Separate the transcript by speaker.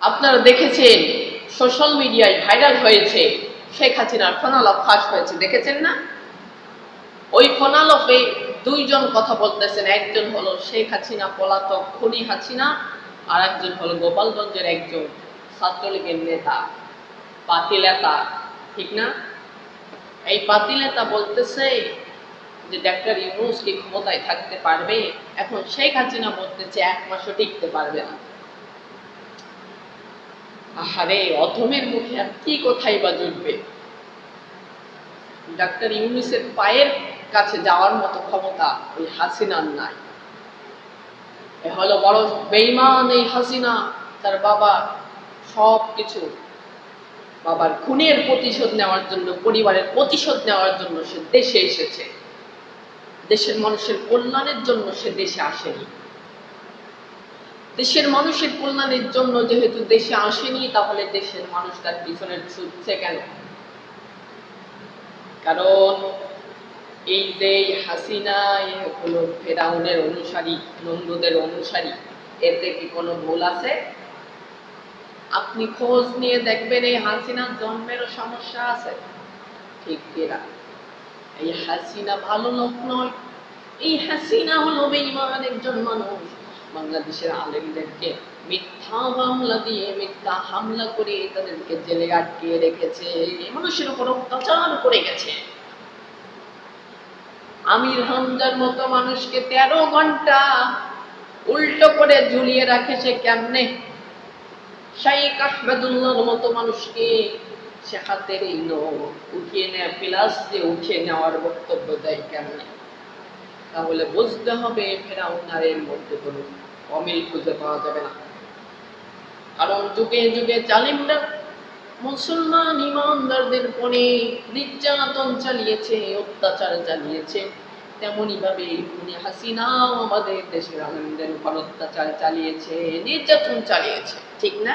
Speaker 1: আপনারা দেখেছেন সোশ্যাল মিডিয়ায় ভাইরাল হয়েছে শেখ হাসিনার ফোনালাপ ফাঁস হয়েছে, দেখেছেন না? ওই ফোনালাপে দুইজন কথা বলতেছেন, একজন হলো শেখ হাসিনা পলাতক খুনি হাসিনা, আর একজন হলো গোপালগঞ্জের একজন ছাত্রলীগের নেতা, পাতিলেতা, ঠিক না? এই পাতিলেতা বলতেছে যে ডাক্তার ইউনূস কি ক্ষমতায় থাকতে পারবে? এখন শেখ হাসিনা বলতেছে 1 মাসও টিকতে পারবে না। আহারে, অধমের মুখে আর কি কথাই বা জুটবে? ডাক্তার ইউনূসের পায়ের কাছে যাওয়ার মতো ক্ষমতা ওই হাসিনার নাই। এ হলো বড় বেঈমান এই হাসিনা। তার বাবা সব কিছু, বাবার খুনের প্রতিশোধ নেওয়ার জন্য, পরিবারের প্রতিশোধ নেওয়ার জন্য সে দেশে এসেছে। দেশের মানুষের কল্যাণের জন্য সে দেশে আসেনি। দেশের মানুষের কল্যাণের জন্য যেহেতু দেশে আসেনি, তাহলে দেশের মানুষ তার পিছনে ছুটছে কেন? কারণ এই যে হাসিনা হলো ফেরাউনের অনুসারী, নমরুদের অনুসারী, এতে কি কোনো ভুল আছে? আপনি খোঁজ নিয়ে দেখবেন এই হাসিনার জন্মেরও সমস্যা আছে, ঠিক কিনা? এই হাসিনা ভালো লোক নয়। এই হাসিনা হলো বেঈমান একজন মানুষ। বাংলাদেশের আলেমদেরকে মিথ্যা মামলা দিয়ে, মিথ্যা হামলা করে তাদেরকে জেলে আটকে রেখেছে, মানুষের উপর অত্যাচার করে গেছে। আমির হামজার মতো মানুষকে 13 ঘন্টা উল্টো করে ঝুলিয়ে রাখে সে কেমনে? শাইখ আহমেদুল্লাহর মতো মানুষকে সে হাতের এই নখ উঠিয়ে নেয়, পিলাস দিয়ে উঠিয়ে নেওয়ার বক্তব্য দেয় কেমনে? তাহলে বুঝতে হবে ফেরাউন আর এর মধ্যে কোনো অমিল খুঁজে পাওয়া যাবে না। কারণ যুগে যুগে জালিমরা মুসলমান ইমানদারদের উপরে নির্যাতন চালিয়েছে, অত্যাচার চালিয়েছে, তেমনি ভাবে খুনি হাসিনাও আমাদের দেশের আলেমদের উপর অত্যাচার চালিয়েছে, নির্যাতন চালিয়েছে, ঠিক না?